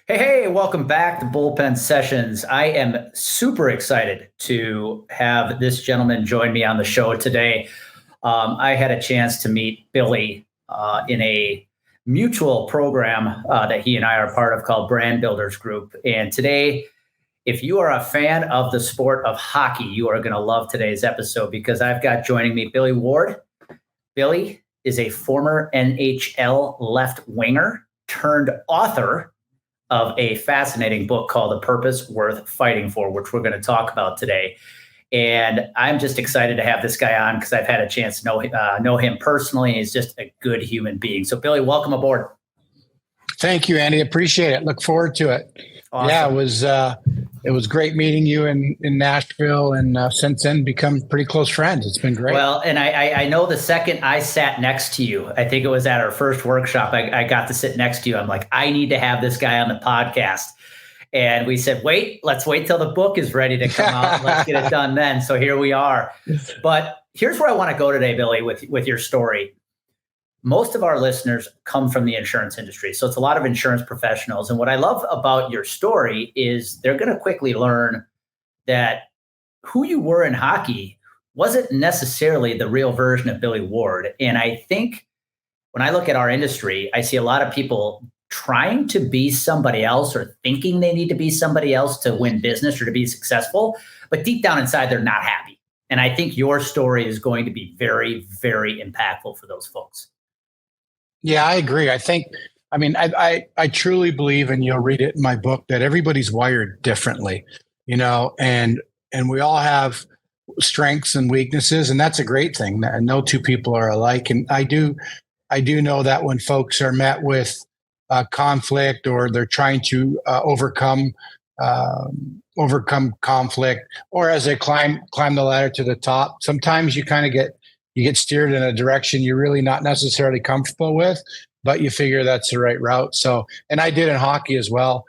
Hey, welcome back to Bullpen Sessions. I am super excited to have this gentleman join me on the show today. I had a chance to meet Billy in a mutual program that he and I are part of called Brand Builders Group. And today, if you are a fan of the sport of hockey, you are going to love today's episode because I've got joining me Billy Ward. Billy is a former NHL left winger turned author of a fascinating book called A Purpose Worth Fighting For, which we're going to talk about today. And I'm just excited to have this guy on because I've had a chance to know him personally. He's just a good human being. So, Billy, welcome aboard. Thank you, Andy. Appreciate it. Look forward to it. Awesome. Yeah, it was great meeting you in Nashville, and since then become pretty close friends. It's been great. Well, and I know the second I sat next to you, I think it was at our first workshop, I got to sit next to you. I'm like, I need to have this guy on the podcast. And we said, let's wait till the book is ready to come out. Let's get it done then. So here we are. But here's where I want to go today, Billy, with your story. Most of our listeners come from the insurance industry. So it's a lot of insurance professionals. And what I love about your story is they're going to quickly learn that who you were in hockey wasn't necessarily the real version of Billy Ward. And I think when I look at our industry, I see a lot of people trying to be somebody else or thinking they need to be somebody else to win business or to be successful. But deep down inside, they're not happy. And I think your story is going to be very, very impactful for those folks. Yeah, I agree. I truly believe, and you'll read it in my book, that everybody's wired differently, and we all have strengths and weaknesses, and that's a great thing. And no two people are alike. And I do know that when folks are met with conflict, or they're trying to overcome conflict, or as they climb the ladder to the top, sometimes you kind of get steered in a direction you're really not necessarily comfortable with, but you figure that's the right route. So, and I did in hockey as well.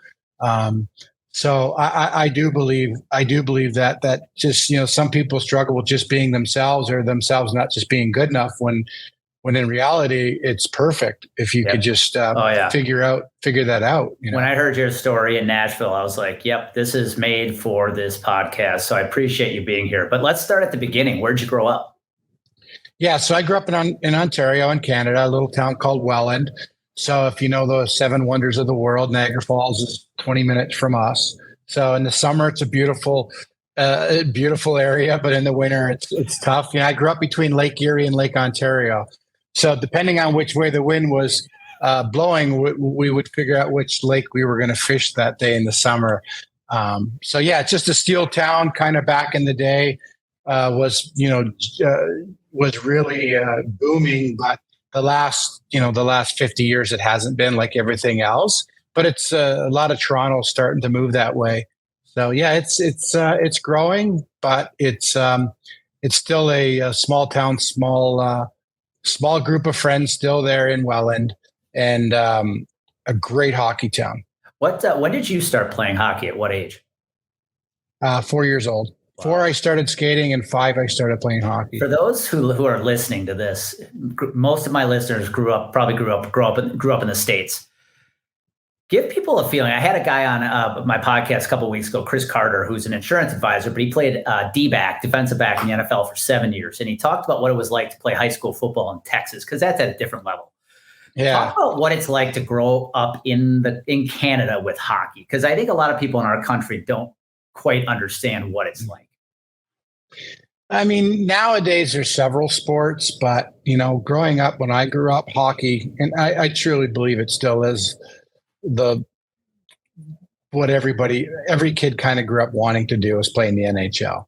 So I do believe that just, some people struggle with just being themselves, or themselves not just being good enough, when in reality it's perfect if you could just figure that out. When I heard your story in Nashville, I was like, yep, this is made for this podcast. So I appreciate you being here. But let's start at the beginning. Where'd you grow up? Yeah, so I grew up in Ontario in Canada, a little town called Welland. So if you know the seven wonders of the world, Niagara Falls is 20 minutes from us. So in the summer, it's a beautiful area, but in the winter, it's tough. I grew up between Lake Erie and Lake Ontario. So depending on which way the wind was blowing, we would figure out which lake we were going to fish that day in the summer. So yeah, it's just a steel town, kind of back in the day. Was really booming, but the last 50 years it hasn't been, like everything else. But it's a lot of Toronto starting to move that way. So yeah, it's growing, but it's still a small town, small group of friends still there in Welland, and a great hockey town. When did you start playing hockey? At what age? 4 years old. Wow. 4, I started skating, and 5, I started playing hockey. For those who are listening to this, most of my listeners grew up in the States. Give people a feeling. I had a guy on my podcast a couple of weeks ago, Chris Carter, who's an insurance advisor, but he played D-back, defensive back in the NFL for 7 years. And he talked about what it was like to play high school football in Texas, because that's at a different level. Yeah. Talk about what it's like to grow up in Canada with hockey, because I think a lot of people in our country don't quite understand what it's like. I mean, nowadays there's several sports, but growing up, when I grew up, hockey, and I truly believe it still is what every kid kind of grew up wanting to do, is play in the NHL.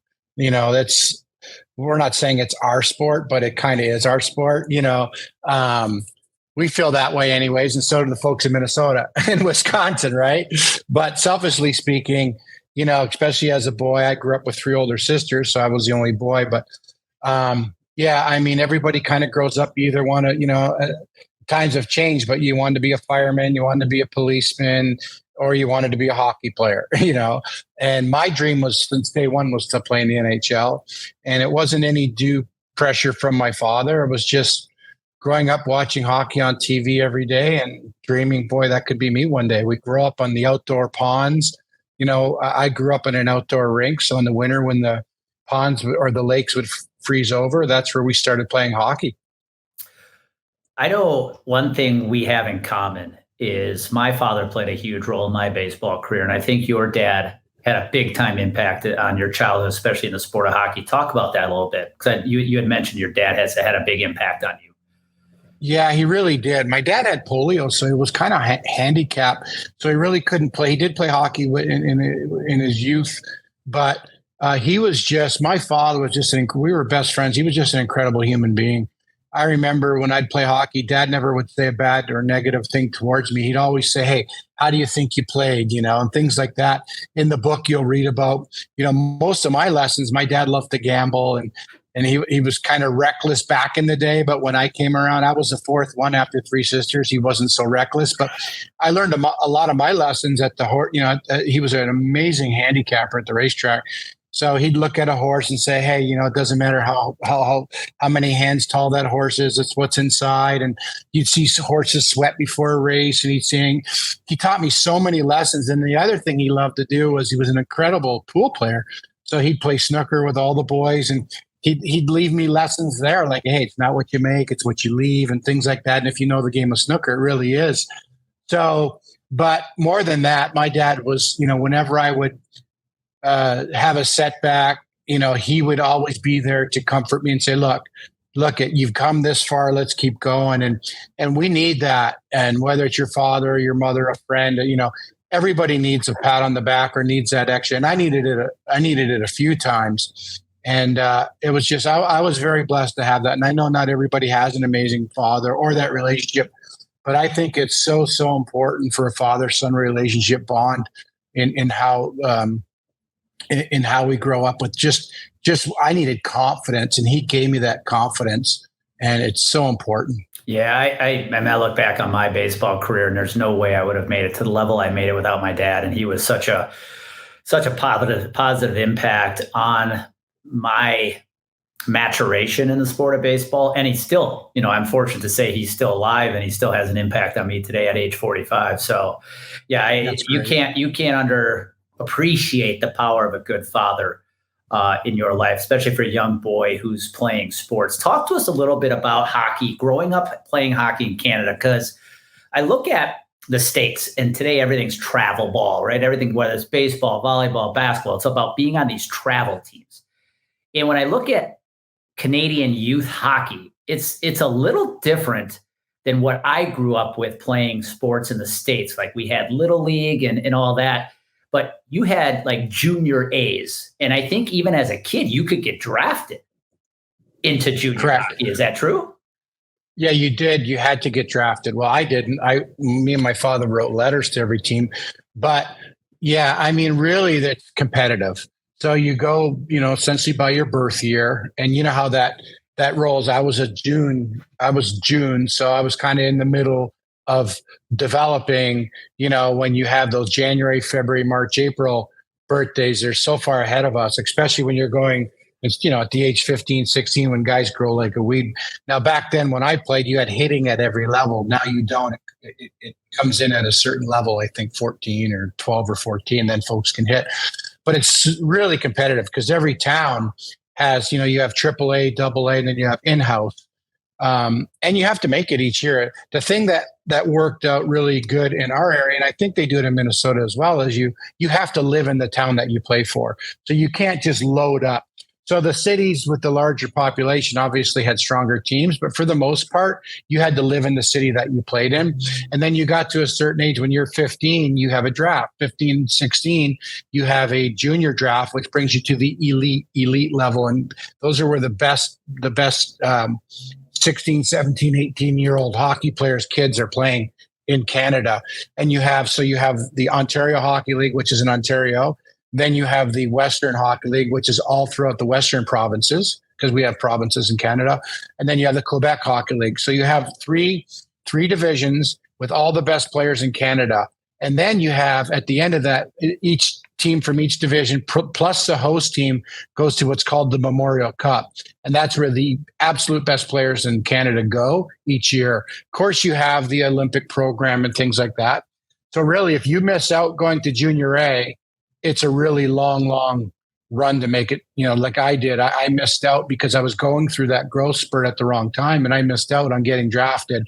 We're not saying it's our sport, but it kind of is our sport. We feel that way anyways, and so do the folks in Minnesota and Wisconsin, right? But selfishly speaking, especially as a boy, I grew up with 3 older sisters, so I was the only boy. But everybody kind of grows up. You either want to, times have changed, but you wanted to be a fireman, you wanted to be a policeman, or you wanted to be a hockey player, And my dream was, since day one, was to play in the NHL. And it wasn't any due pressure from my father. It was just, growing up watching hockey on TV every day and dreaming, boy, that could be me one day. We grew up on the outdoor ponds. I grew up in an outdoor rink. So in the winter, when the ponds or the lakes would freeze over, that's where we started playing hockey. I know one thing we have in common is my father played a huge role in my baseball career. And I think your dad had a big time impact on your childhood, especially in the sport of hockey. Talk about that a little bit. Because you had mentioned your dad has had a big impact on you. Yeah, he really did. My dad had polio, so he was kind of handicapped. So he really couldn't play. He did play hockey in his youth, but he was just, my father was just, we were best friends. He was just an incredible human being. I remember when I'd play hockey, Dad never would say a bad or negative thing towards me. He'd always say, "Hey, how do you think you played?" And things like that. In the book, you'll read about, most of my lessons. My dad loved to gamble, and he was kind of reckless back in the day. But when I came around, I was the fourth one after three sisters. He wasn't so reckless, but I learned a lot of my lessons at the horse. He was an amazing handicapper at the racetrack. So he'd look at a horse and say, "Hey, it doesn't matter how many hands tall that horse is. It's what's inside." And you'd see horses sweat before a race. And he taught me so many lessons. And the other thing he loved to do was he was an incredible pool player. So he'd play snooker with all the boys, and he'd leave me lessons there, like, "Hey, it's not what you make, it's what you leave," and things like that. And if you know the game of snooker, it really is. So, but more than that, my dad was, whenever I would have a setback, he would always be there to comfort me and say, look, you've come this far, let's keep going. And we need that. And whether it's your father or your mother, a friend, everybody needs a pat on the back or needs that extra. And I needed it a few times. And it was just, I was very blessed to have that. And I know not everybody has an amazing father or that relationship, but I think it's so, so important for a father-son relationship bond in how we grow up with just I needed confidence, and he gave me that confidence, and it's so important. Yeah, I look back on my baseball career, and there's no way I would have made it to the level I made it without my dad. And he was such a positive impact on my maturation in the sport of baseball. And he's still, I'm fortunate to say he's still alive, and he still has an impact on me today at age 45. So yeah, you can't appreciate the power of a good father in your life, especially for a young boy who's playing sports. Talk to us a little bit about hockey, growing up playing hockey in Canada, because I look at the States, and today everything's travel ball, right? Everything, whether it's baseball, volleyball, basketball, it's about being on these travel teams. And when I look at Canadian youth hockey, it's a little different than what I grew up with playing sports in the States. Like we had Little League and all that. But you had like junior A's. And I think even as a kid, you could get drafted into junior hockey. Is that true? Yeah, you did. You had to get drafted. Well, I didn't. Me and my father wrote letters to every team. But yeah, I mean, really, that's competitive. So you go, essentially by your birth year, and you know how that rolls. I was June. So I was kind of in the middle of developing, when you have those January, February, March, April birthdays, they're so far ahead of us, especially when you're going, it's, at the age 15, 16, when guys grow like a weed. Now, back then when I played, you had hitting at every level. Now you don't. It comes in at a certain level, I think 14 or 12 or 14, then folks can hit. But it's really competitive because every town has, you have AAA, AA, and then you have in-house. And you have to make it each year. The thing that worked out really good in our area, and I think they do it in Minnesota as well, is you have to live in the town that you play for. So you can't just load up. So the cities with the larger population obviously had stronger teams, but for the most part, you had to live in the city that you played in. And then you got to a certain age when you're 15, you have a draft. 15, 16, you have a junior draft, which brings you to the elite level. And those are where the best 16, 17, 18-year-old hockey players, kids are playing in Canada. And you have the Ontario Hockey League, which is in Ontario. Then you have the Western Hockey League, which is all throughout the Western provinces, because we have provinces in Canada. And then you have the Quebec Hockey League. So you have three divisions with all the best players in Canada. And then you have at the end of that, each team from each division plus the host team goes to what's called the Memorial Cup. And that's where the absolute best players in Canada go each year. Of course, you have the Olympic program and things like that. So really, if you miss out going to Junior A, it's a really long run to make it, like I did. I missed out because I was going through that growth spurt at the wrong time, and I missed out on getting drafted.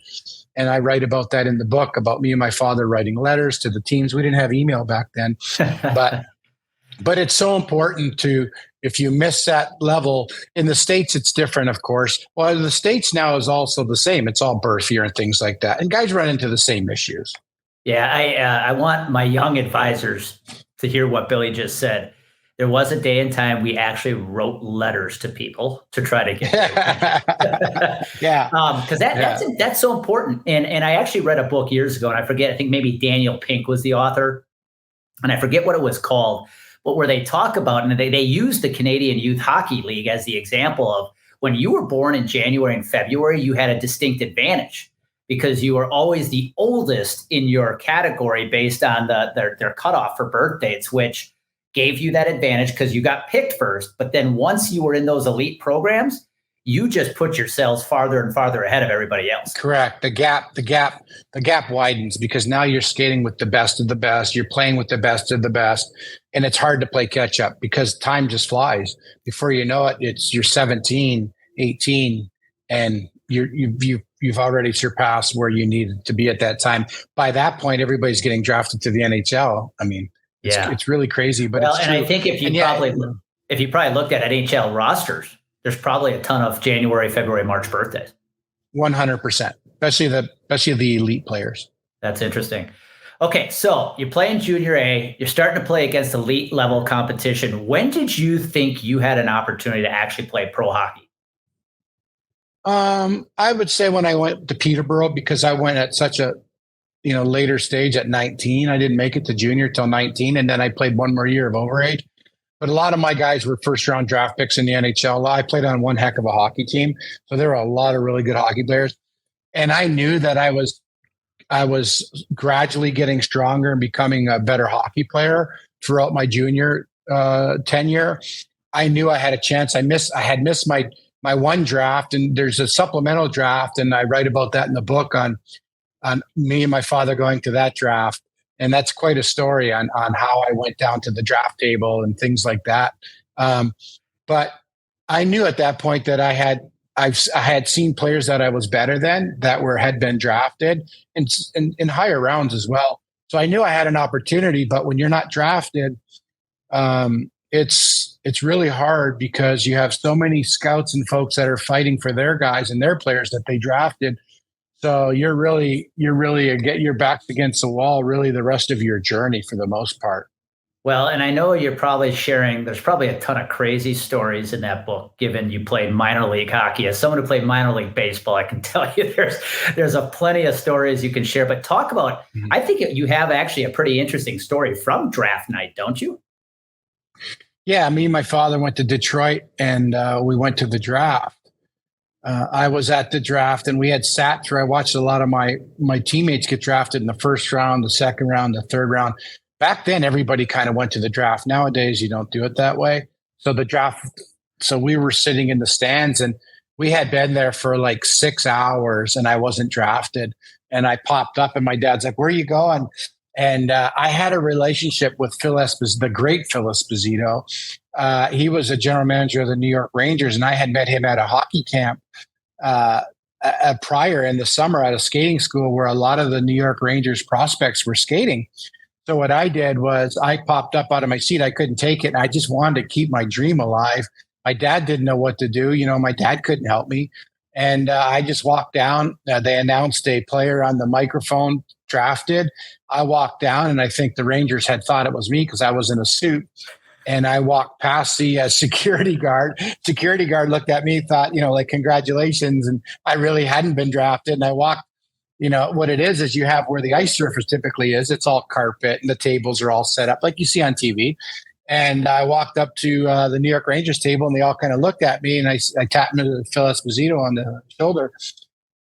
And I write about that in the book, about me and my father writing letters to the teams. We didn't have email back then, but it's so important to, if you miss that level. In the States, it's different, of course. Well, the States now is also the same. It's all birth year and things like that. And guys run into the same issues. Yeah, I want my young advisors to hear what Billy just said. There was a day and time we actually wrote letters to people to try to get yeah, because that's so important. And I actually read a book years ago, and I forget, I think maybe Daniel Pink was the author, and I forget what it was called, but where they talk about, and they use the Canadian Youth Hockey League as the example of when you were born in January and February, you had a distinct advantage because you were always the oldest in your category based on their cutoff for birth dates, which gave you that advantage because you got picked first. But then once you were in those elite programs, you just put yourselves farther and farther ahead of everybody else. Correct. The gap widens because now you're skating with the best of the best. You're playing with the best of the best. And it's hard to play catch up because time just flies. Before you know it, you're 17, 18, and you've already surpassed where you needed to be at that time. By that point, everybody's getting drafted to the NHL. I mean, it's really crazy, but it's true. I think if you probably looked at NHL rosters, there's probably a ton of January, February, March birthdays. 100%, especially the elite players. That's interesting. Okay, so you're playing Junior A. You're starting to play against elite level competition. When did you think you had an opportunity to actually play pro hockey? I would say when I went to Peterborough, because I went at such a later stage at 19. I didn't make it to junior till 19, and then I played one more year of overage. But a lot of my guys were first-round draft picks in the NHL. I played on one heck of a hockey team, so there were a lot of really good hockey players. And I knew that I was gradually getting stronger and becoming a better hockey player throughout my junior tenure. I knew I had a chance. I had missed my one draft, and there's a supplemental draft, and I write about that in the book on me and my father going to that draft. And that's quite a story on how I went down to the draft table and things like that. But I knew at that point that I had seen players that I was better than that had been drafted and in higher rounds as well. So I knew I had an opportunity, but when you're not drafted, it's really hard because you have so many scouts and folks that are fighting for their guys and their players that they drafted. So you're really get your backs against the wall really the rest of your journey for the most part. Well, and I know you're probably sharing, there's probably a ton of crazy stories in that book, given you played minor league hockey. As someone who played minor league baseball, I can tell you there's a plenty of stories you can share. But talk about, I think you have actually a pretty interesting story from draft night, don't you? Yeah, me and my father went to Detroit, and we went to the draft. I was at the draft, and we had sat through. I watched a lot of my teammates get drafted in the first round, the second round, the third round. Back then, everybody kind of went to the draft. Nowadays, you don't do it that way. So we were sitting in the stands, and we had been there for like 6 hours, and I wasn't drafted. And I popped up, and my dad's like, "Where are you going?" And I had a relationship with the great Phil Esposito. He was a general manager of the New York Rangers, and I had met him at a hockey camp prior in the summer at a skating school where a lot of the New York Rangers prospects were skating. So what I did was I popped up out of my seat. I couldn't take it. And I just wanted to keep my dream alive. My dad didn't know what to do. My dad couldn't help me. And I just walked down. They announced a player on the microphone drafted. I walked down, and I think the Rangers had thought it was me because I was in a suit. And I walked past the security guard. Security guard looked at me, thought, like, congratulations. And I really hadn't been drafted. And I walked, what it is you have where the ice surface typically is. It's all carpet, and the tables are all set up like you see on TV. And I walked up to the New York Rangers table, and they all kind of looked at me, and I tapped into Phil Esposito on the shoulder.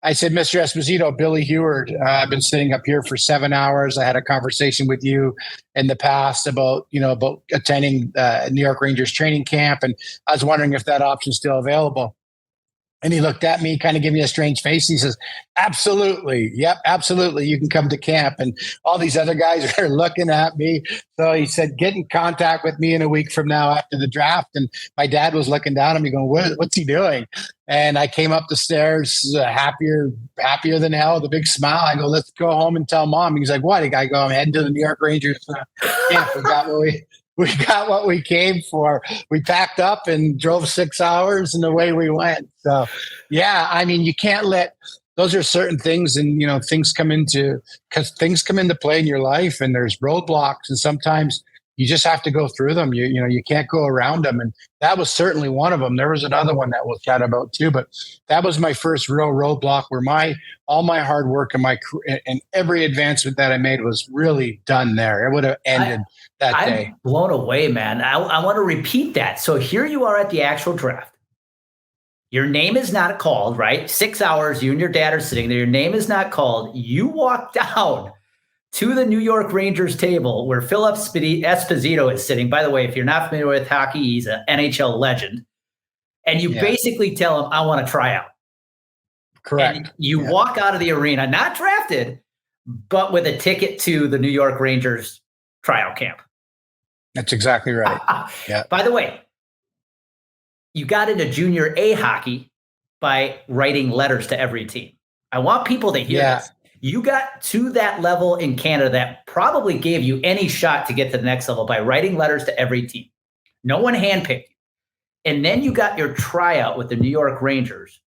I said, Mr. Esposito, Billy Heward, I've been sitting up here for 7 hours. I had a conversation with you in the past about attending New York Rangers training camp. And I was wondering if that option's still available. And he looked at me, kind of gave me a strange face. He says, absolutely. Yep, absolutely. You can come to camp. And all these other guys are looking at me. So he said, get in contact with me in a week from now after the draft. And my dad was looking down at me going, what's he doing? And I came up the stairs happier than hell with a big smile. I go, let's go home and tell mom. He's like, what? I go, I'm heading to the New York Rangers camp. We got what we came for. We packed up and drove 6 hours and away we went. So, yeah, I mean, you can't let, those are certain things, and, things come into play in your life, and there's roadblocks, and sometimes you just have to go through them. You can't go around them. And that was certainly one of them. There was another one that we'll chat about too, but that was my first real roadblock where all my hard work and every advancement that I made was really done there. It would have ended that day. I'm blown away, man. I want to repeat that. So here you are at the actual draft. Your name is not called, right? 6 hours, you and your dad are sitting there. Your name is not called. You walk down to the New York Rangers table where Phil Esposito is sitting. By the way, if you're not familiar with hockey, he's an NHL legend. And you basically tell him, I want to try out. Correct. And you walk out of the arena, not drafted, but with a ticket to the New York Rangers tryout camp. That's exactly right. Yeah. By the way, you got into junior A hockey by writing letters to every team. I want people to hear this. You got to that level in Canada that probably gave you any shot to get to the next level by writing letters to every team. No one handpicked you. And then you got your tryout with the New York Rangers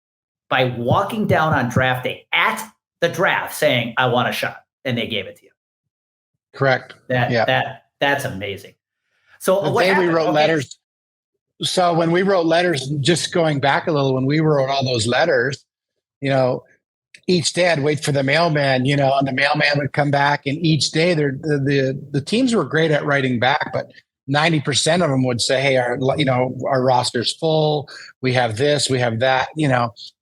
by walking down on draft day at the draft saying, I want a shot. And they gave it to you. Correct. That's amazing. So the day we wrote letters. So when we wrote letters, just going back a little, when we wrote all those letters, each day I'd wait for the mailman, and the mailman would come back, and each day the teams were great at writing back, but 90% of them would say, hey, our roster's full. We have this, we have that,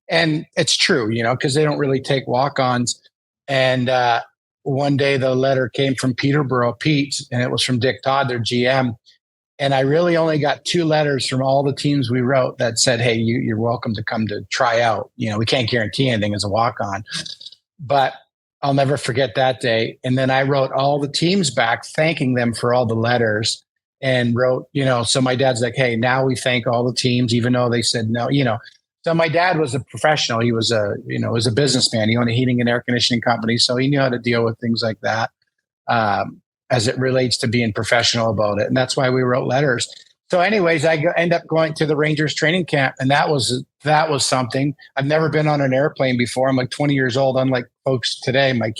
and it's true, because they don't really take walk-ons. And one day the letter came from Peterborough, Pete, and it was from Dick Todd, their GM. And I really only got 2 letters from all the teams we wrote that said, hey, you're welcome to come to try out. We can't guarantee anything as a walk-on. But I'll never forget that day. And then I wrote all the teams back, thanking them for all the letters, and wrote, so my dad's like, hey, now we thank all the teams, even though they said no, So my dad was a professional. He was was a businessman. He owned a heating and air conditioning company. So he knew how to deal with things like that. As it relates to being professional about it. And that's why we wrote letters. So anyways, I end up going to the Rangers training camp. And that was something. I've never been on an airplane before. I'm like 20 years old, unlike folks today. My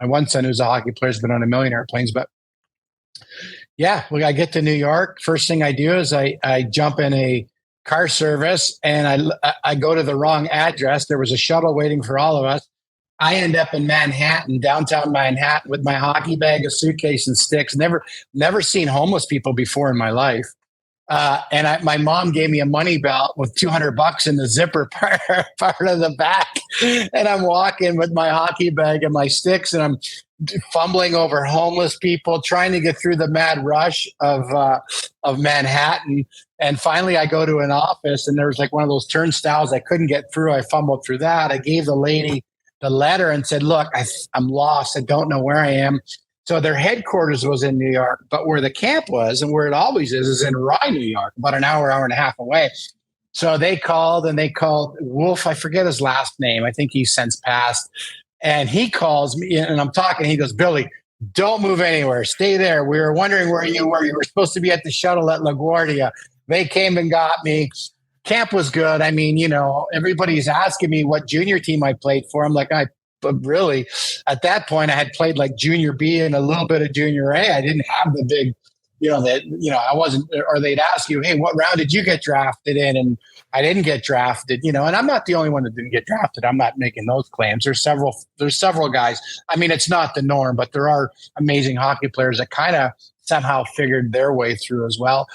one son who's a hockey player has been on a million airplanes. But yeah, when I get to New York, first thing I do is I jump in a car service and I go to the wrong address. There was a shuttle waiting for all of us. I end up in Manhattan, downtown Manhattan, with my hockey bag, a suitcase, and sticks. Never seen homeless people before in my life. And my mom gave me a money belt with $200 in the zipper part of the back. And I'm walking with my hockey bag and my sticks, and I'm fumbling over homeless people, trying to get through the mad rush of Manhattan. And finally, I go to an office, and there was like one of those turnstiles I couldn't get through. I fumbled through that. I gave the lady the letter and said, look, I'm lost. I don't know where I am. So their headquarters was in New York, but where the camp was and where it always is in Rye, New York, about an hour and a half away. So they called Wolf. I forget his last name. I think he's since passed. And he calls me and I'm talking. He goes, Billy, don't move anywhere. Stay there. We were wondering where you were. You were supposed to be at the shuttle at LaGuardia. They came and got me. Camp was good. I mean, everybody's asking me what junior team I played for. I'm like, but really, at that point, I had played like junior B and a little bit of junior A. I didn't have the big, I wasn't, or they'd ask you, hey, what round did you get drafted in? And I didn't get drafted, and I'm not the only one that didn't get drafted. I'm not making those claims. There's several guys. I mean, it's not the norm, but there are amazing hockey players that kind of somehow figured their way through as well.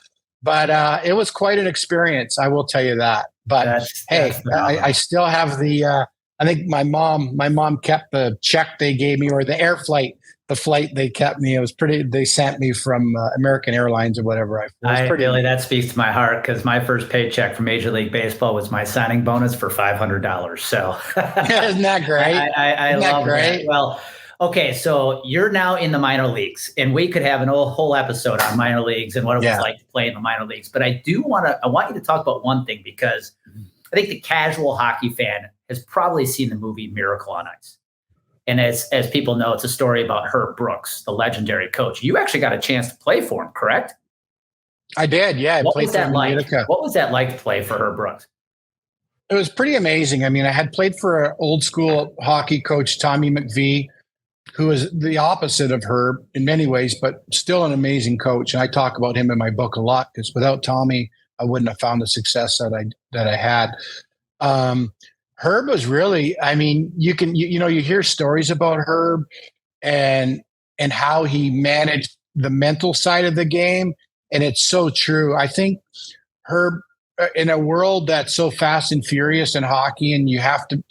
But it was quite an experience, I will tell you that. But hey, I still have the I think my mom kept the check they gave me, or the flight they kept me. It was pretty. They sent me from American Airlines or whatever. Billy, that speaks to my heart because my first paycheck from Major League Baseball was my signing bonus for $500. So isn't that great? I love great? That. Well, okay, so you're now in the minor leagues, and we could have an whole episode on minor leagues and what it was like to play in the minor leagues. But I want you to talk about one thing, because I think the casual hockey fan has probably seen the movie Miracle on Ice. And as people know, it's a story about Herb Brooks, the legendary coach. You actually got a chance to play for him, correct? I did, yeah. What was that like? What was that like to play for Herb Brooks? It was pretty amazing. I mean, I had played for an old school hockey coach, Tommy McVie, who is the opposite of Herb in many ways, but still an amazing coach. And I talk about him in my book a lot, because without Tommy, I wouldn't have found the success that I had. Herb was really, I mean, you hear stories about Herb and how he managed the mental side of the game. And it's so true. I think Herb, in a world that's so fast and furious in hockey, and you have to,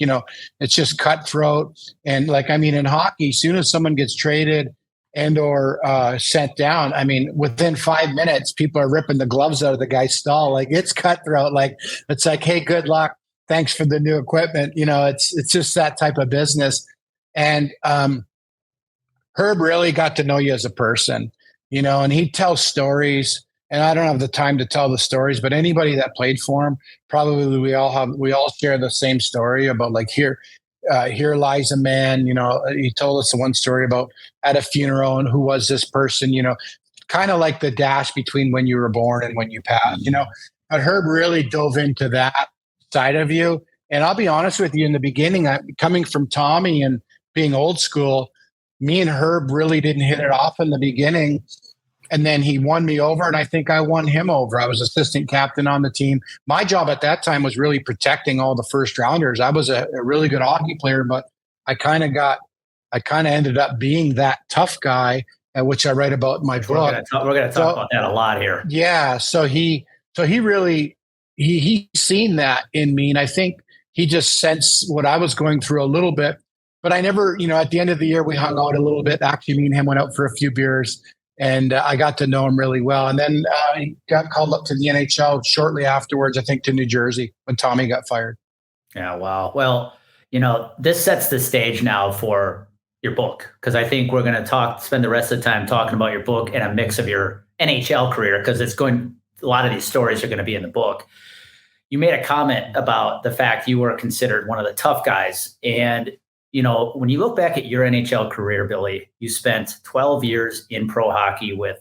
it's just cutthroat. And in hockey, as soon as someone gets traded and or sent down, I mean, within 5 minutes, people are ripping the gloves out of the guy's stall. Like, it's cutthroat. Like, it's like, hey, good luck. Thanks for the new equipment. It's just that type of business. And Herb really got to know you as a person, and he'd tell stories. And I don't have the time to tell the stories, but anybody that played for him, probably we all share the same story about, like, here lies a man. He told us one story about at a funeral, and who was this person, kind of like the dash between when you were born and when you passed, But Herb really dove into that side of you. And I'll be honest with you, in the beginning, coming from Tommy and being old school, me and Herb really didn't hit it off in the beginning. And then he won me over, and I think I won him over. I was assistant captain on the team. My job at that time was really protecting all the first rounders. I was a really good hockey player, but I kind of ended up being that tough guy, which I write about in my book. We're going to talk about that a lot here. Yeah. So he really, he seen that in me. And I think he just sensed what I was going through a little bit, but I never, at the end of the year, we hung out a little bit. Actually, me and him went out for a few beers, and I got to know him really well. And then he got called up to the NHL shortly afterwards, I think to New Jersey, when Tommy got fired. Yeah. Wow. Well, this sets the stage now for your book, because I think we're going to spend the rest of the time talking about your book and a mix of your NHL career, because a lot of these stories are going to be in the book. You made a comment about the fact you were considered one of the tough guys. And, when you look back at your NHL career, Billy, you spent 12 years in pro hockey with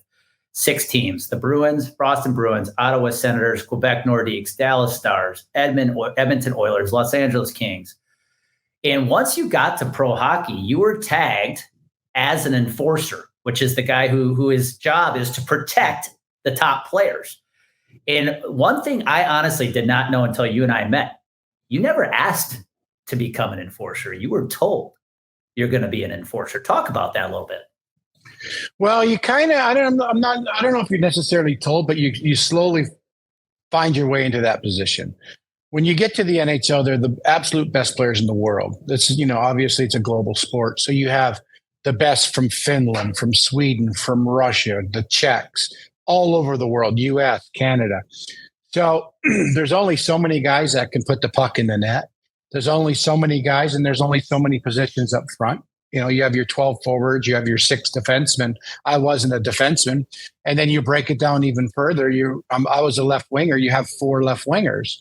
6 teams: the Bruins, Boston Bruins, Ottawa Senators, Quebec Nordiques, Dallas Stars, Edmonton Oilers, Los Angeles Kings. And once you got to pro hockey, you were tagged as an enforcer, which is the guy who his job is to protect the top players. And one thing I honestly did not know until you and I met: you never asked to become an enforcer. You were told you're going to be an enforcer. Talk about that a little bit. Well, you kind of, I don't know if you're necessarily told, but you slowly find your way into that position. When you get to the NHL, they're the absolute best players in the world. It's, obviously it's a global sport. So you have the best from Finland, from Sweden, from Russia, the Czechs, all over the world, US, Canada. So there's only so many guys that can put the puck in the net. There's only so many guys, and there's only so many positions up front. You have your 12 forwards, you have your 6 defensemen. I wasn't a defenseman. And then you break it down even further. I was a left winger. You have 4 left wingers.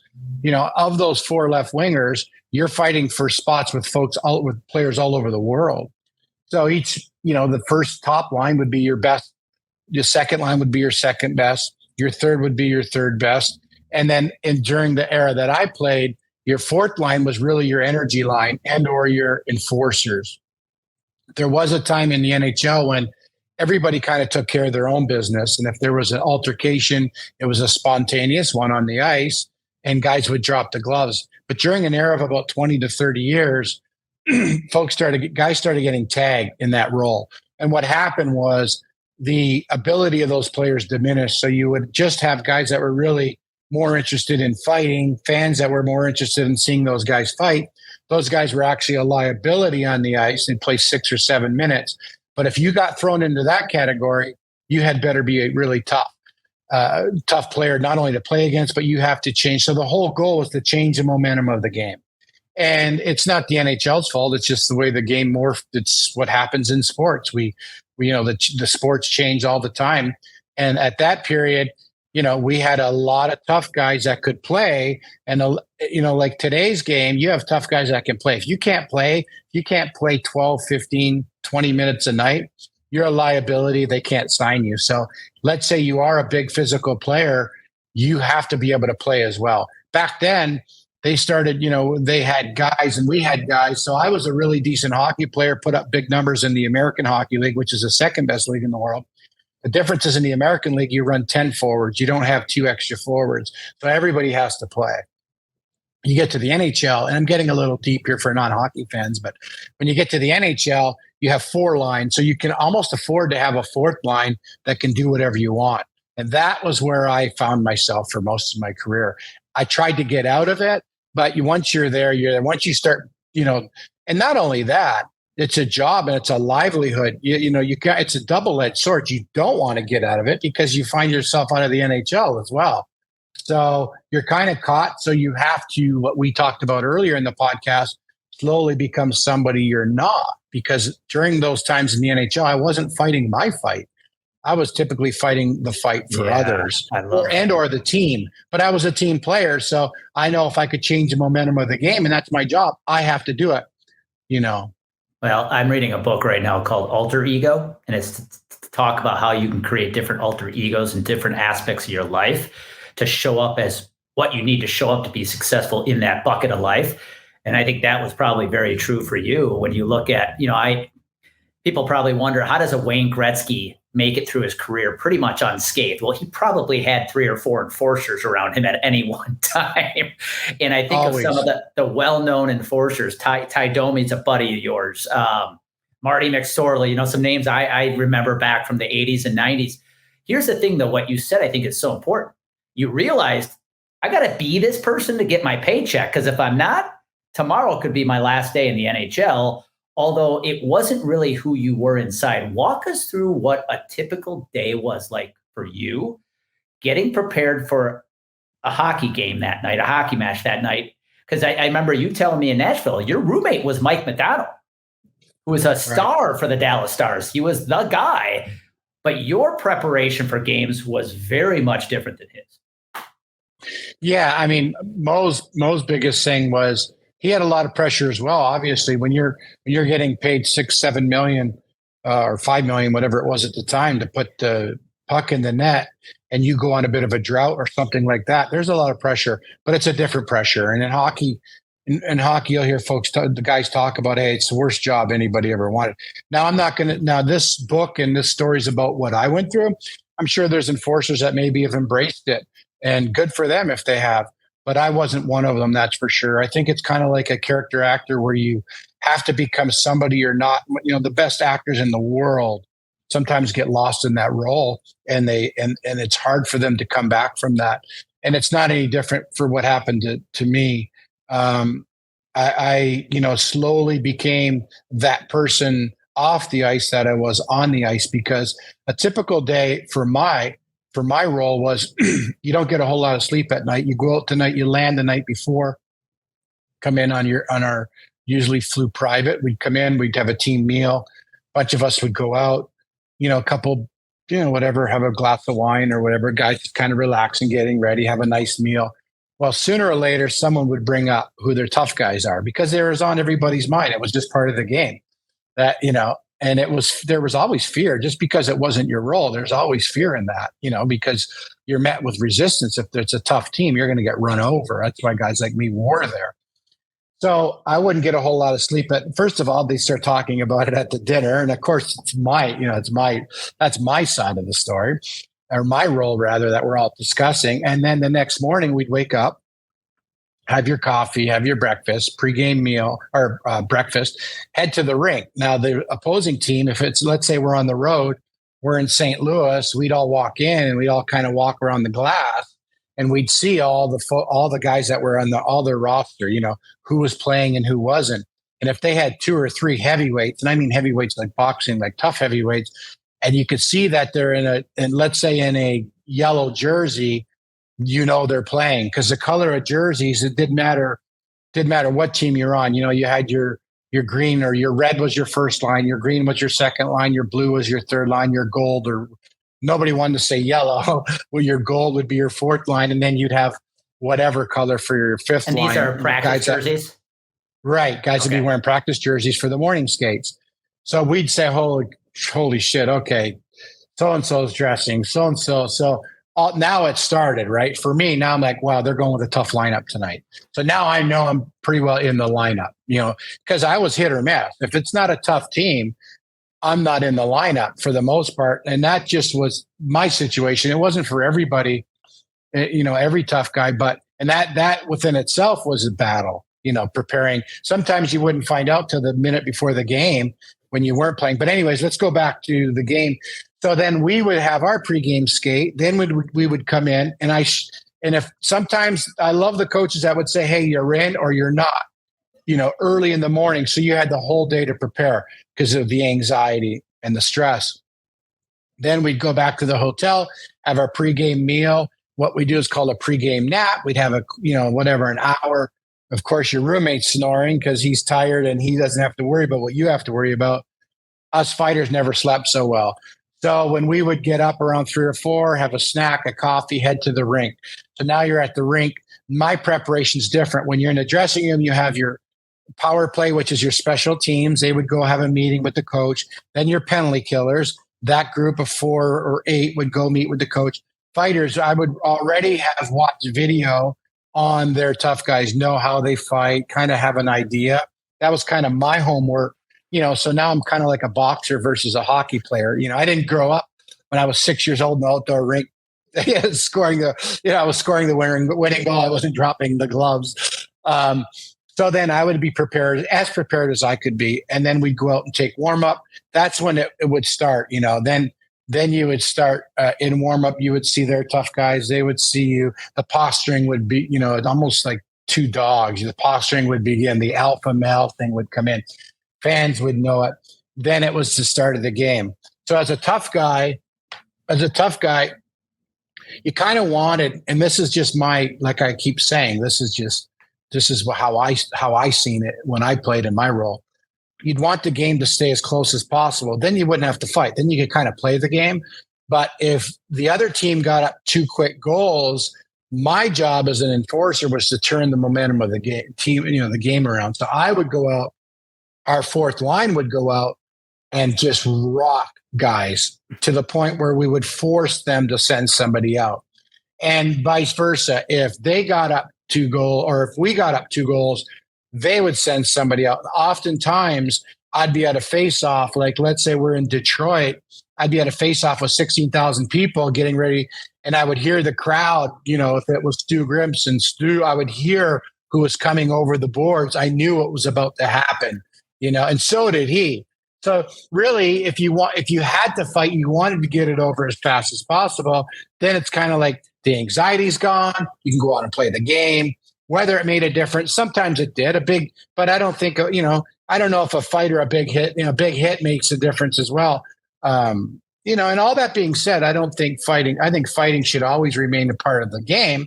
Of those 4 left wingers, you're fighting for spots with with players all over the world. So each, the first top line would be your best. Your second line would be your second best. Your third would be your third best. And then during the era that I played, your fourth line was really your energy line and or your enforcers. There was a time in the NHL when everybody kind of took care of their own business. And if there was an altercation, it was a spontaneous one on the ice, and guys would drop the gloves. But during an era of about 20 to 30 years, guys started getting tagged in that role. And what happened was the ability of those players diminished. So you would just have guys that were really more interested in fighting, fans that were more interested in seeing those guys fight. those guys were actually a liability on the ice and play 6 or 7 minutes. But if you got thrown into that category, you had better be a really tough player, not only to play against, but you have to change. So the whole goal was to change the momentum of the game. And it's not the NHL's fault. It's just the way the game morphed. It's what happens in sports. We the sports change all the time. And at that period, we had a lot of tough guys that could play. And, like today's game, you have tough guys that can play. If you can't play 12, 15, 20 minutes a night, you're a liability. They can't sign you. So let's say you are a big physical player, you have to be able to play as well. Back then, they started, they had guys and we had guys. So I was a really decent hockey player, put up big numbers in the American Hockey League, which is the second best league in the world. The difference is in the American League, you run 10 forwards. You don't have 2 extra forwards. So everybody has to play. You get to the NHL, and I'm getting a little deep here for non-hockey fans, but when you get to the NHL, you have 4 lines. So you can almost afford to have a 4th line that can do whatever you want. And that was where I found myself for most of my career. I tried to get out of it, but once you're there, once you start, and not only that, it's a job and it's a livelihood. It's a double-edged sword. You don't want to get out of it because you find yourself out of the NHL as well. So you're kind of caught. So you have to, what we talked about earlier in the podcast, slowly become somebody you're not. Because during those times in the NHL, I wasn't fighting my fight. I was typically fighting the fight for others or the team. But I was a team player. So I know if I could change the momentum of the game, and that's my job, I have to do it, Well, I'm reading a book right now called Alter Ego, and it's to talk about how you can create different alter egos in different aspects of your life to show up as what you need to show up to be successful in that bucket of life. And I think that was probably very true for you when you look at, people probably wonder, how does a Wayne Gretzky make it through his career pretty much unscathed? Well, he probably had 3 or 4 enforcers around him at any one time. And I think of some of the well-known enforcers. Ty Domi's a buddy of yours. Marty McSorley, some names I remember back from the 80s and 90s. Here's the thing, though, what you said, I think is so important. You realized I got to be this person to get my paycheck, because if I'm not, tomorrow could be my last day in the NHL. Although it wasn't really who you were inside. Walk us through what a typical day was like for you, getting prepared for a hockey game that night, a hockey match that night. Because I remember you telling me in Nashville, your roommate was Mike McDonald, who was a star for the Dallas Stars. He was the guy. But your preparation for games was very much different than his. Yeah, I mean, Mo's biggest thing was he had a lot of pressure as well. Obviously, when you're getting paid $6-7 million or $5 million, whatever it was at the time, to put the puck in the net, and you go on a bit of a drought or something like that, there's a lot of pressure. But it's a different pressure. And in hockey, you'll hear the guys talk about, hey, it's the worst job anybody ever wanted. Now, I'm not going to. Now, this book and this story is about what I went through. I'm sure there's enforcers that maybe have embraced it, and good for them if they have. But I wasn't one of them, that's for sure. I think it's kind of like a character actor where you have to become somebody you're not. The best actors in the world sometimes get lost in that role, and it's hard for them to come back from that. And it's not any different for what happened to me. I slowly became that person off the ice that I was on the ice, because a typical day for my role was you don't get a whole lot of sleep at night. You go out tonight, you land the night before, come in on our usually flew private. We'd come in, we'd have a team meal. A bunch of us would go out, a couple, whatever, have a glass of wine or whatever. Guys just kind of relax and getting ready, have a nice meal. Well, sooner or later, someone would bring up who their tough guys are, because it was on everybody's mind. It was just part of the game that, and there was always fear. Just because it wasn't your role, there's always fear in that, because you're met with resistance. If it's a tough team, you're going to get run over. That's why guys like me were there. So I wouldn't get a whole lot of sleep. But first of all, they start talking about it at the dinner. And of course, that's my side of the story, or my role rather, that we're all discussing. And then the next morning we'd wake up, have your coffee, have your breakfast, pregame meal or breakfast, head to the rink. Now, the opposing team, if it's, let's say we're on the road, we're in St. Louis, we'd all walk in and we'd all kind of walk around the glass and we'd see all the guys that were on all their roster, who was playing and who wasn't. And if they had 2 or 3 heavyweights, and I mean heavyweights like boxing, like tough heavyweights, and you could see that they're let's say in a yellow jersey, they're playing, because the color of jerseys, it didn't matter what team you're on. You had your green, or your red was your first line, your green was your second line, your blue was your third line, your gold, or nobody wanted to say yellow. Well, your gold would be your fourth line, and then you'd have whatever color for your fifth line. And these are practice jerseys? Right. Guys would be wearing practice jerseys for the morning skates. So we'd say, holy shit, okay, so-and-so's dressing, so-and-so. So now it started, right? For me, now I'm like, wow, they're going with a tough lineup tonight. So now I know I'm pretty well in the lineup, because I was hit or miss. If it's not a tough team, I'm not in the lineup for the most part. And that just was my situation. It wasn't for everybody, every tough guy, and that within itself was a battle, preparing. Sometimes you wouldn't find out till the minute before the game when you weren't playing. But anyways, let's go back to the game. So then we would have our pregame skate. Then we would come in, and if sometimes I love the coaches that would say, hey, you're in or you're not, early in the morning. So you had the whole day to prepare because of the anxiety and the stress. Then we'd go back to the hotel, have our pregame meal. What we do is called a pregame nap. We'd have an hour. Of course, your roommate's snoring because he's tired and he doesn't have to worry about what you have to worry about. Us fighters never slept so well. So when we would get up around 3 or 4, have a snack, a coffee, head to the rink. So now you're at the rink. My preparation's different. When you're in the dressing room, you have your power play, which is your special teams. They would go have a meeting with the coach. Then your penalty killers. That group of 4 or 8 would go meet with the coach. Fighters, I would already have watched video on their tough guys, know how they fight, kind of have an idea. That was kind of my homework. So now I'm kind of like a boxer versus a hockey player. I didn't grow up when I was 6 years old in the outdoor rink, I was scoring the winning goal. I wasn't dropping the gloves. So then I would be prepared as I could be. And then we'd go out and take warm up. That's when it would start, then you would start in warm up. You would see their tough guys. They would see you. The posturing would be, almost like 2 dogs. The posturing would begin. The alpha male thing would come in. Fans would know it. Then it was the start of the game. So as a tough guy, you kind of wanted, and this is just like I keep saying, this is how I seen it when I played in my role. You'd want the game to stay as close as possible. Then you wouldn't have to fight. Then you could kind of play the game. But if the other team got up 2 quick goals, my job as an enforcer was to turn the momentum of the the game around. So I would go out. Our fourth line would go out and just rock guys to the point where we would force them to send somebody out, and vice versa. If they got up 2 goals, or if we got up 2 goals, they would send somebody out. Oftentimes, I'd be at a face-off. Like, let's say we're in Detroit, I'd be at a face-off with 16,000 people getting ready, and I would hear the crowd. If it was Stu Grimson, I would hear who was coming over the boards. I knew what was about to happen. And so did he. So really, if you had to fight, you wanted to get it over as fast as possible. Then it's kind of like the anxiety's gone. You can go out and play the game. Whether it made a difference, sometimes it did. But I don't think I don't know if a fight or a big hit makes a difference as well. And all that being said, I think fighting should always remain a part of the game.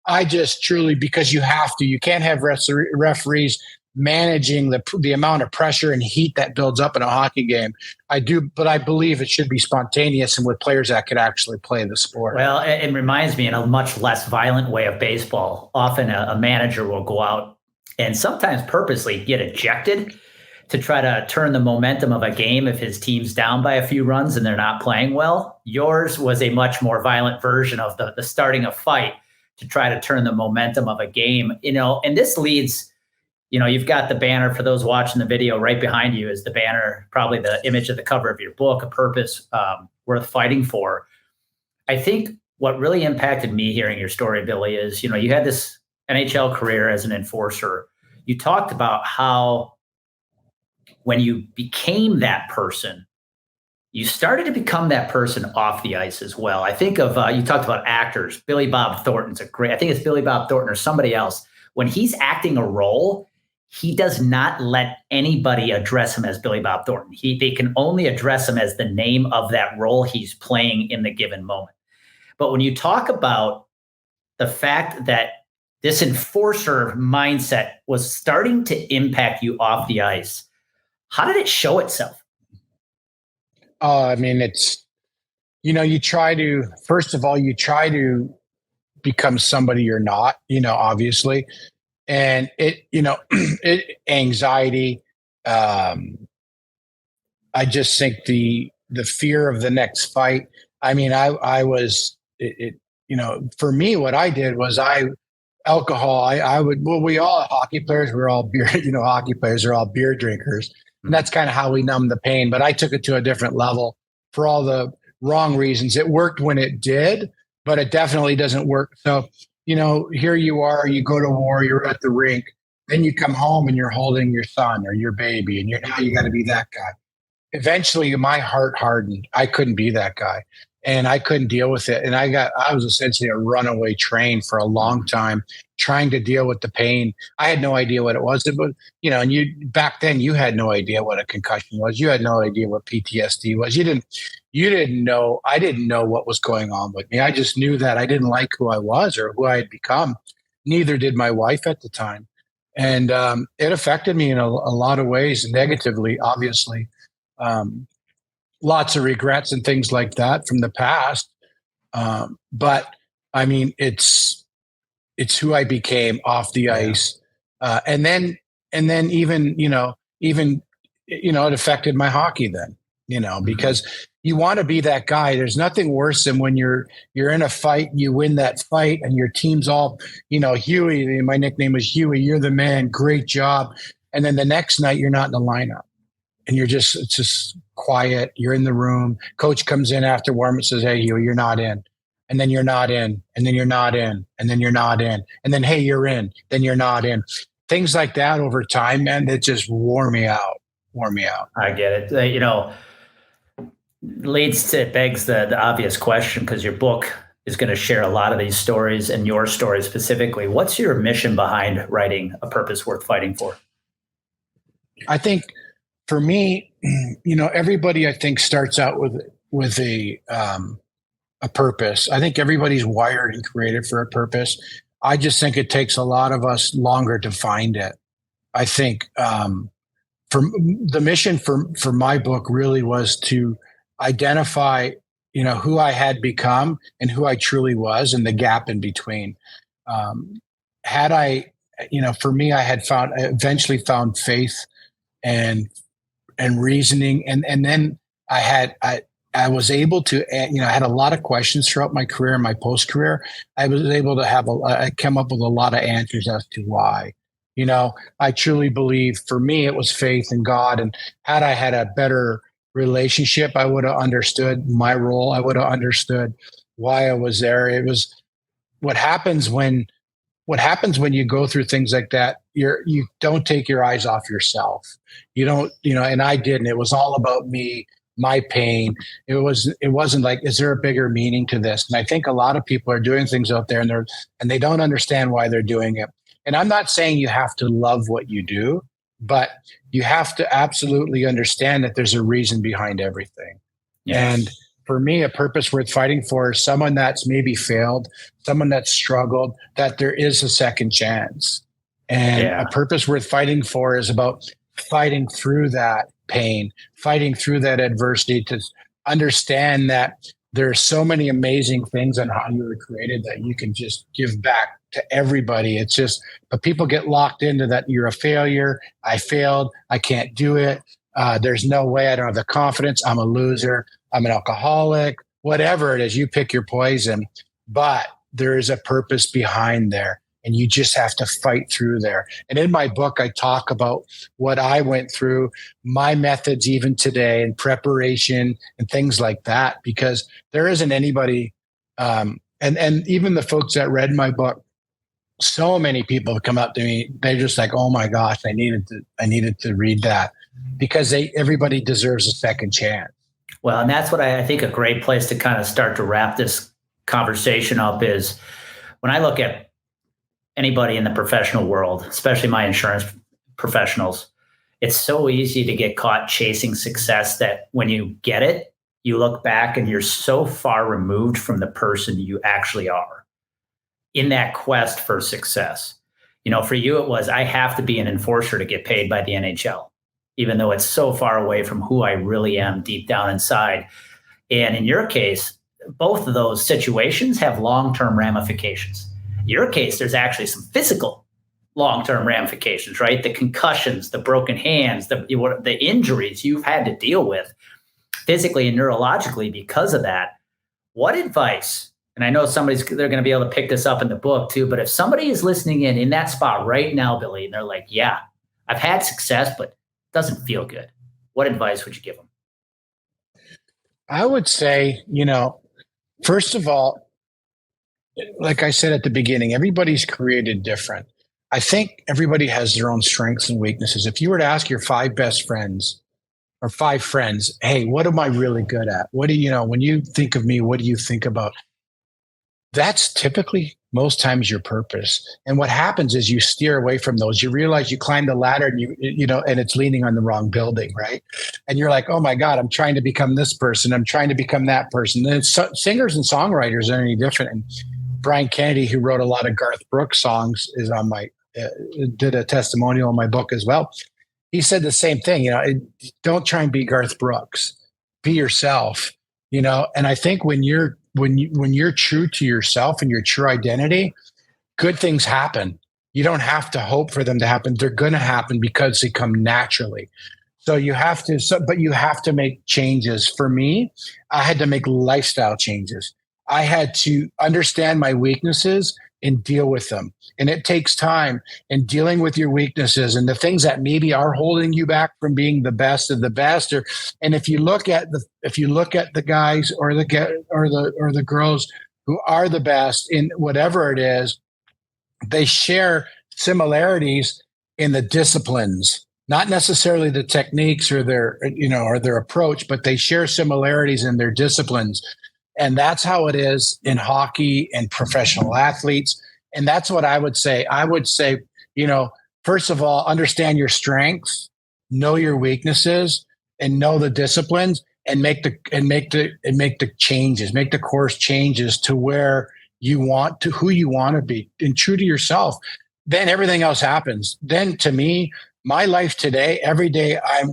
I just truly, because you have to, you can't have referees managing the amount of pressure and heat that builds up in a hockey game. I do, but I believe it should be spontaneous and with players that could actually play the sport. Well, it reminds me, in a much less violent way, of baseball. Often a manager will go out and sometimes purposely get ejected to try to turn the momentum of a game if his team's down by a few runs and they're not playing well. Yours was a much more violent version of the starting a fight to try to turn the momentum of a game. And this leads, you've got the banner. For those watching the video, right behind you is the banner, probably the image of the cover of your book, A Purpose Worth Fighting For. I think what really impacted me hearing your story, Billy, is, you had this NHL career as an enforcer. You talked about how when you became that person, you started to become that person off the ice as well. I think of, you talked about actors. Billy Bob Thornton's I think it's Billy Bob Thornton or somebody else. When he's acting a role, he does not let anybody address him as Billy Bob Thornton. They can only address him as the name of that role he's playing in the given moment. But when you talk about the fact that this enforcer mindset was starting to impact you off the ice, how did it show itself? I mean, it's, first of all, you try to become somebody you're not, obviously. And anxiety. I just think the fear of the next fight. I mean, I was, for me, what I did was alcohol. We all hockey players, we're all beer, hockey players are all beer drinkers. And that's kind of how we numb the pain. But I took it to a different level for all the wrong reasons. It worked when it did, but it definitely doesn't work. So, here you are, you go to war, you're at the rink, then you come home and you're holding your son or your baby, and now you got to be that guy. Eventually my heart hardened. I couldn't be that guy. And I couldn't deal with it. And I was essentially a runaway train for a long time, trying to deal with the pain. I had no idea what it was. But, and back then you had no idea what a concussion was. You had no idea what PTSD was. You didn't know. I didn't know what was going on with me. I just knew that I didn't like who I was or who I had become. Neither did my wife at the time. And it affected me in a lot of ways, negatively, obviously. Lots of regrets and things like that from the past. But I mean, it's who I became off the ice. And then even, it affected my hockey then, because you want to be that guy. There's nothing worse than when you're in a fight, you win that fight and your team's all, Huey, my nickname was Huey, you're the man, great job. And then the next night you're not in the lineup. And it's just quiet. You're in the room. Coach comes in after warm and says, "Hey, you're not in." And then you're not in. And then you're not in. And then you're not in. And then, hey, you're in. Then you're not in. Things like that over time, man, that just wore me out. I get it. Begs the obvious question, because your book is going to share a lot of these stories, and your story specifically. What's your mission behind writing A Purpose Worth Fighting For? I think, for me, everybody, I think, starts out with a purpose. I think everybody's wired and created for a purpose. I just think it takes a lot of us longer to find it. I think for the mission for my book really was to identify, who I had become and who I truly was, and the gap in between. For me, I had eventually found faith and reasoning. And then I was able to, I had a lot of questions throughout my career and my post-career. I was able to I came up with a lot of answers as to why. I truly believe, for me, it was faith in God. And had I had a better relationship, I would have understood my role. I would have understood why I was there. It was what happens when you go through things like that. You don't take your eyes off yourself. You don't, and I didn't. It was all about me, my pain. It wasn't like, is there a bigger meaning to this? And I think a lot of people are doing things out there and they don't understand why they're doing it. And I'm not saying you have to love what you do, but you have to absolutely understand that there's a reason behind everything. Yes. And for me, a purpose worth fighting for is someone that's maybe failed, someone that's struggled, that there is a second chance. And a purpose worth fighting for is about fighting through that pain, fighting through that adversity, to understand that there are so many amazing things on how you were created that you can just give back to everybody. But people get locked into that. You're a failure. I failed. I can't do it. There's no way. I don't have the confidence. I'm a loser. I'm an alcoholic, whatever it is. You pick your poison, but there is a purpose behind there. And you just have to fight through there. And in my book, I talk about what I went through, my methods even today, and preparation and things like that, because there isn't anybody, and even the folks that read my book, so many people have come up to me. They're just like, oh my gosh, I needed to read that, because everybody deserves a second chance. Well, and that's what I think a great place to kind of start to wrap this conversation up is when I look at anybody in the professional world, especially my insurance professionals, it's so easy to get caught chasing success that when you get it, you look back and you're so far removed from the person you actually are in that quest for success. For you, it was, I have to be an enforcer to get paid by the NHL, even though it's so far away from who I really am deep down inside. And in your case, both of those situations have long-term ramifications. In your case, there's actually some physical long-term ramifications, right? The concussions, the broken hands, the injuries you've had to deal with physically and neurologically because of that. What advice, and I know they're going to be able to pick this up in the book too, but if somebody is listening in that spot right now, Billy, and they're like, yeah, I've had success, but it doesn't feel good. What advice would you give them? I would say, first of all, like I said at the beginning, everybody's created different. I think everybody has their own strengths and weaknesses. If you were to ask your 5 best friends or 5 friends, hey, what am I really good at? What do when you think of me, what do you think about? That's typically most times your purpose. And what happens is you steer away from those. You realize you climb the ladder and and it's leaning on the wrong building, right? And you're like, oh my God, I'm trying to become this person. I'm trying to become that person. And singers and songwriters are any different. And Brian Kennedy, who wrote a lot of Garth Brooks songs, is on did a testimonial in my book as well. He said the same thing, don't try and be Garth Brooks, be yourself, and I think when you're true to yourself and your true identity, good things happen. You don't have to hope for them to happen. They're going to happen because they come naturally. So you have to make changes. For me, I had to make lifestyle changes. I had to understand my weaknesses and deal with them. And it takes time in dealing with your weaknesses and the things that maybe are holding you back from being the best of the best. And if you look at the guys or the girls who are the best in whatever it is, they share similarities in the disciplines, not necessarily the techniques or their approach, but they share similarities in their disciplines. And that's how it is in hockey and professional athletes. And that's what I would say. I would say, first of all, understand your strengths, know your weaknesses, and know the disciplines, and make the changes, make the course changes to who you want to be, and true to yourself. Then everything else happens. Then to me, my life today, every day I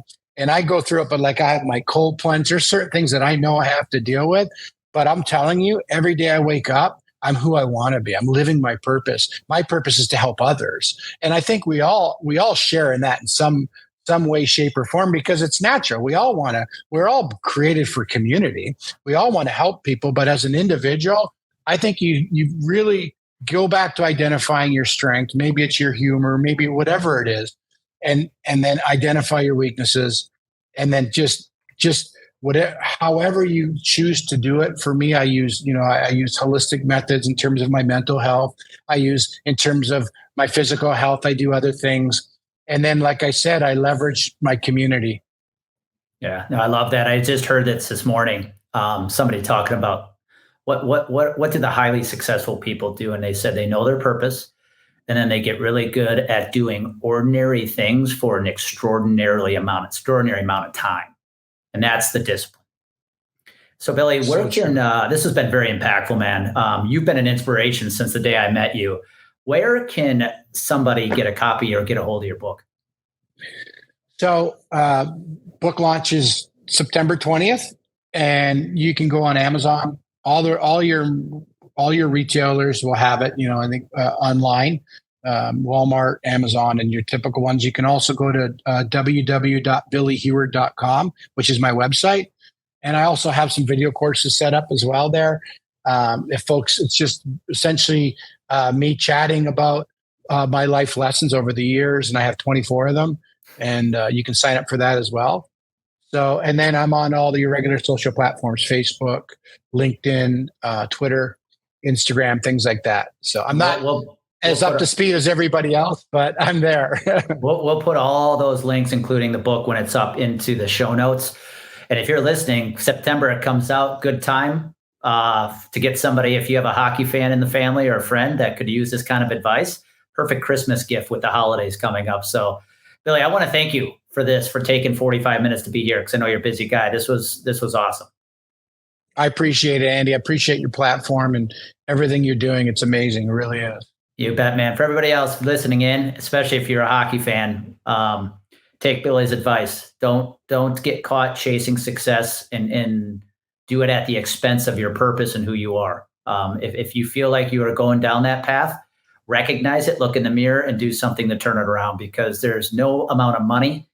go through it, but like I have my cold plunge. There's certain things that I know I have to deal with. But I'm telling you, every day I wake up, I'm who I want to be. I'm living my purpose. My purpose is to help others. And I think we all share in that in some way, shape, or form, because it's natural. We're all created for community. We all want to help people. But as an individual, I think you really go back to identifying your strength. Maybe it's your humor, maybe whatever it is, and then identify your weaknesses, and then just however you choose to do it. For me, I use holistic methods in terms of my mental health. I use in terms of my physical health. I do other things. And then, like I said, I leverage my community. Yeah, no, I love that. I just heard this morning. Somebody talking about what do the highly successful people do? And they said they know their purpose, and then they get really good at doing ordinary things for an extraordinary amount of time. And that's the discipline. So, Billy, this has been very impactful, man. You've been an inspiration since the day I met you. Where can somebody get a copy or get a hold of your book? So, book launches September 20th, and you can go on Amazon. All your retailers will have it. I think online. Walmart, Amazon, and your typical ones. You can also go to www.billyheward.com, which is my website. And I also have some video courses set up as well there. If folks, it's just essentially me chatting about my life lessons over the years, and I have 24 of them. And you can sign up for that as well. So, and then I'm on all the regular social platforms, Facebook, LinkedIn, Twitter, Instagram, things like that. So I'm not as up to speed as everybody else, but I'm there. We'll put all those links, including the book, when it's up, into the show notes. And if you're listening, September, it comes out, good time to get somebody, if you have a hockey fan in the family or a friend that could use this kind of advice, perfect Christmas gift with the holidays coming up. So Billy, I want to thank you for this, for taking 45 minutes to be here, because I know you're a busy guy. This was awesome. I appreciate it, Andy. I appreciate your platform and everything you're doing. It's amazing. It really is. You bet, man. For everybody else listening in, especially if you're a hockey fan, take Billy's advice. Don't get caught chasing success and do it at the expense of your purpose and who you are. If you feel like you are going down that path, recognize it, look in the mirror, and do something to turn it around, because there's no amount of money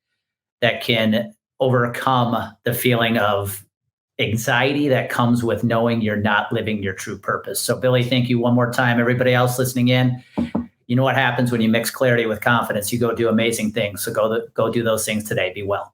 that can overcome the feeling of anxiety that comes with knowing you're not living your true purpose. So Billy, thank you one more time. Everybody else listening in, you know what happens when you mix clarity with confidence. You go do amazing things. So go do those things today. Be well.